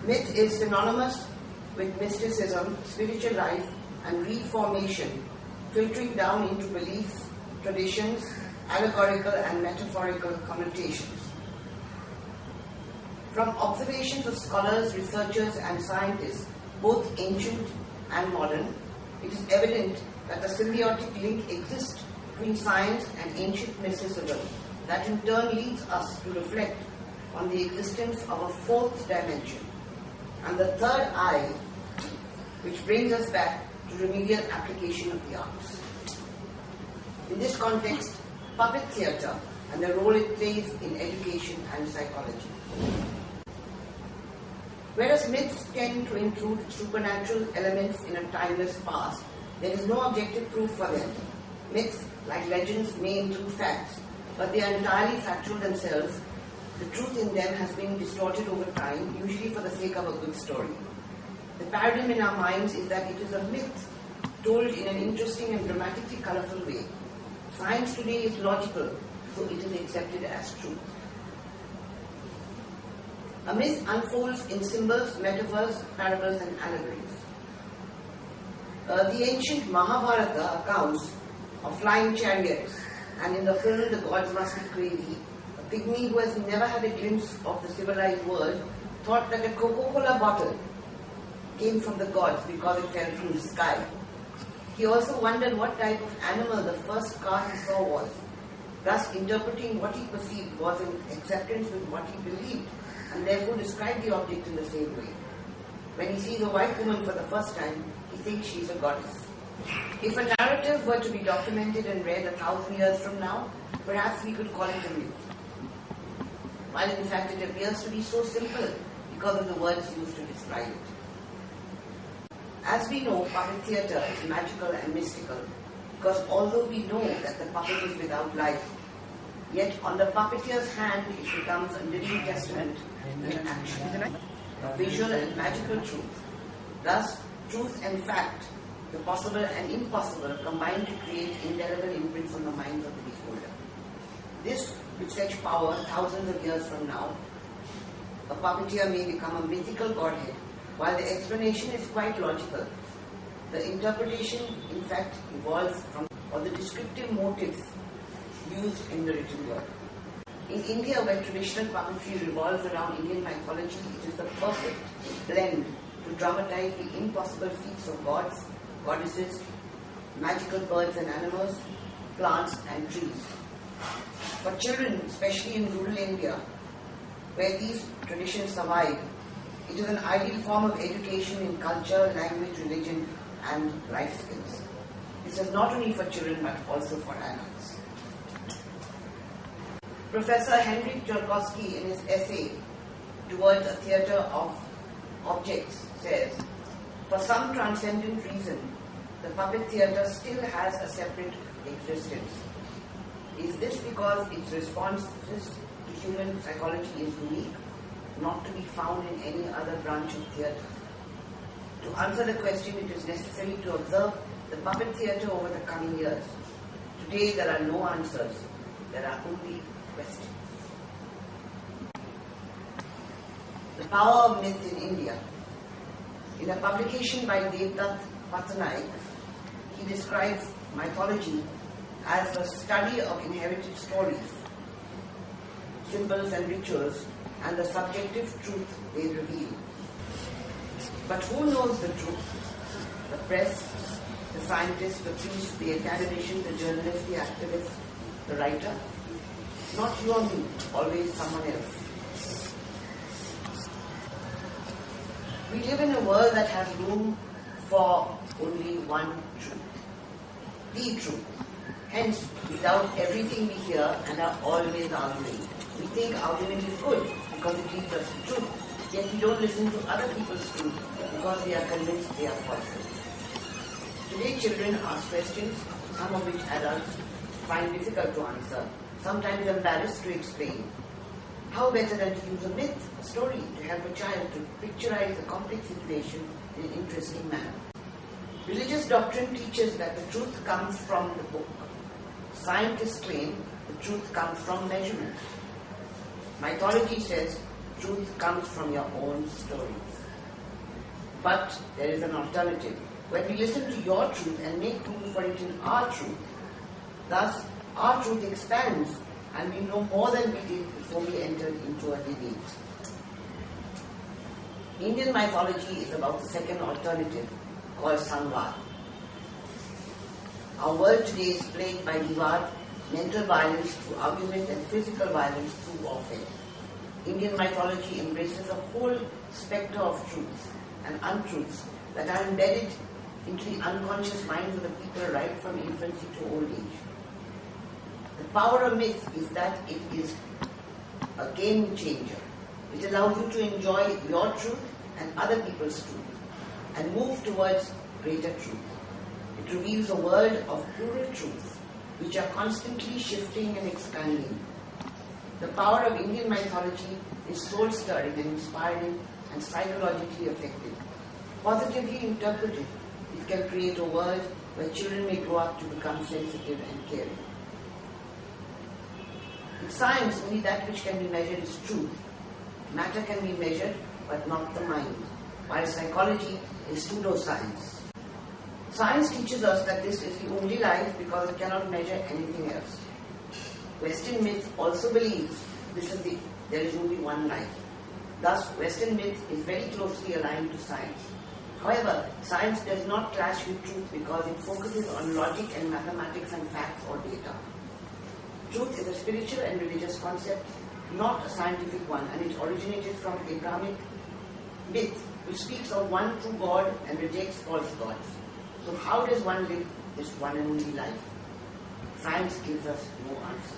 Myth is synonymous with mysticism, spiritual life, and reformation, filtering down into beliefs, traditions, allegorical and metaphorical connotations. From observations of scholars, researchers, and scientists, both ancient and modern, it is evident that a symbiotic link exists between science and ancient mysticism that in turn leads us to reflect on the existence of a fourth dimension and the third eye, which brings us back to remedial application of the arts. In this context, puppet theatre and the role it plays in education and psychology. Whereas myths tend to include supernatural elements in a timeless past, there is no objective proof for them. Myths, like legends, may include facts, but they are entirely factual themselves. The truth in them has been distorted over time, usually for the sake of a good story. The paradigm in our minds is that it is a myth told in an interesting and dramatically colorful way. Science today is logical, so it is accepted as truth. A myth unfolds in symbols, metaphors, parables, and allegories. The ancient Mahabharata accounts of flying chariots, and in the film The Gods Must Be Crazy, a pygmy who has never had a glimpse of the civilized world thought that a Coca-Cola bottle came from the gods because it fell from the sky. He also wondered what type of animal the first car he saw was. Thus, interpreting what he perceived was in acceptance with what he believed, and therefore described the object in the same way. When he sees a white woman for the first time, he thinks she is a goddess. If a narrative were to be documented and read 1,000 years from now, perhaps we could call it a myth. While in fact it appears to be so simple because of the words used to describe it. As we know, puppet theatre is magical and mystical, because although we know that the puppet is without life, yet on the puppeteer's hand it becomes a living testament in action, a visual and magical truth. Thus, truth and fact, the possible and impossible, combine to create indelible imprints on the minds of the beholder. This, with such power, thousands of years from now, a puppeteer may become a mythical godhead, while the explanation is quite logical. The interpretation, in fact, evolves from the descriptive motives used in the written word. In India, where traditional puppetry revolves around Indian mythology, it is the perfect blend to dramatize the impossible feats of gods, goddesses, magical birds and animals, plants and trees. For children, especially in rural India, where these traditions survive, it is an ideal form of education in culture, language, religion, and life skills. This is not only for children but also for adults. Professor Henryk Tsiolkovsky, in his essay Towards a Theatre of Objects, says, for some transcendent reason, the puppet theatre still has a separate existence. Is this because its responses to human psychology is unique, not to be found in any other branch of theatre? To answer the question, it is necessary to observe the puppet theatre over the coming years. Today there are no answers, there are only questions. The power of myth in India. In a publication by Devdutt Patnaik, he describes mythology as the study of inherited stories, symbols and rituals, and the subjective truth they reveal. But who knows the truth? The press, the scientist, the priest, the academician, the journalist, the activist, the writer? Not you or me, always someone else. We live in a world that has room for only one truth. The truth. Hence, we doubt everything we hear and are always arguing. We think argument is good because it leads us to truth. Yet we don't listen to other people's truth because we are convinced they are false. Today children ask questions, some of which adults find difficult to answer, sometimes embarrassed to explain. How better than to use a myth, a story, to help a child to picturize a complex situation in an interesting manner. Religious doctrine teaches that the truth comes from the book. Scientists claim the truth comes from measurement. Mythology says Truth comes from your own stories. But there is an alternative. When we listen to your truth and make room for it in our truth, thus our truth expands and we know more than we did before we entered into a debate. Indian mythology is about the second alternative, called Samvad. Our world today is plagued by Vivad, mental violence through argument and physical violence through warfare. Indian mythology embraces a whole spectre of truths and untruths that are embedded into the unconscious minds of the people right from infancy to old age. The power of myth is that it is a game changer. It allows you to enjoy your truth and other people's truth and move towards greater truth. It reveals a world of plural truths which are constantly shifting and expanding. The power of Indian mythology is soul-stirring and inspiring and psychologically effective. Positively interpreted, it can create a world where children may grow up to become sensitive and caring. In science, only that which can be measured is truth. Matter can be measured, but not the mind, while psychology is pseudoscience. Science teaches us that this is the only life because it cannot measure anything else. Western myth also believes there is only one life. Thus, Western myth is very closely aligned to science. However, science does not clash with truth because it focuses on logic and mathematics and facts or data. Truth is a spiritual and religious concept, not a scientific one, and it originated from Abrahamic myth, which speaks of one true God and rejects false gods. So how does one live this one and only life? Science gives us no answer.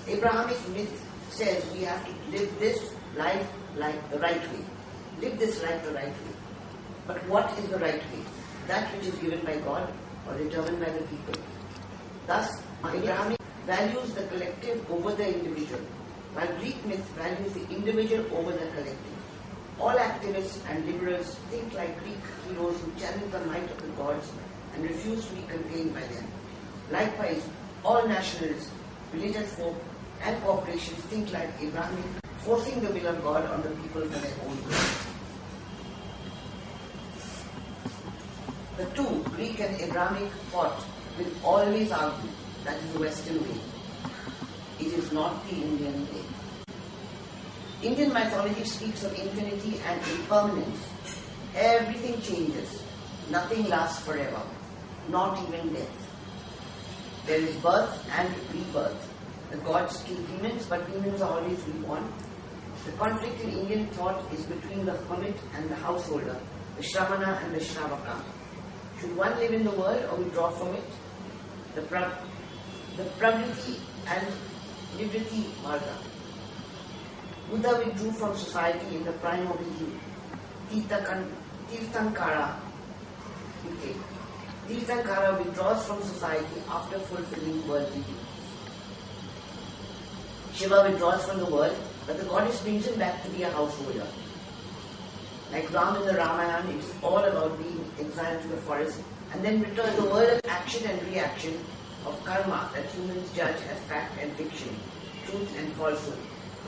Abrahamic myth says we have to live this life like the right way. Live this life the right way. But what is the right way? That which is given by God or determined by the people. Thus, Abrahamic values the collective over the individual, while Greek myth values the individual over the collective. All activists and liberals think like Greek heroes who challenge the might of the gods and refuse to be contained by them. Likewise, all nationalists, religious folk, and corporations think like Abrahamic, forcing the will of God on the people for their own good. The two, Greek and Abrahamic thought, will always argue that is the Western way. It is not the Indian way. Indian mythology speaks of infinity and impermanence. Everything changes. Nothing lasts forever, not even death. There is birth and rebirth. The gods kill demons, but demons are always reborn. The conflict in Indian thought is between the hermit and the householder, the Shramana and the Shravaka. Should one live in the world or withdraw from it? The Pravriti and Nivriti Marga. Buddha withdrew from society in the prime of his youth. Tirthankara withdraws from society after fulfilling worldly duties. Shiva withdraws from the world, but the goddess brings him back to be a householder. Like Ram in the Ramayana, it is all about being exiled to the forest and then return to the world of action and reaction, of karma that humans judge as fact and fiction, truth and falsehood,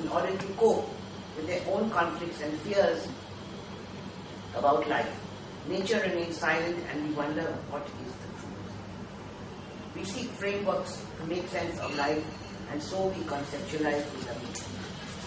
in order to cope with their own conflicts and fears about life. Nature remains silent and we wonder what is the truth. We seek frameworks to make sense of life and so we conceptualize with the myth.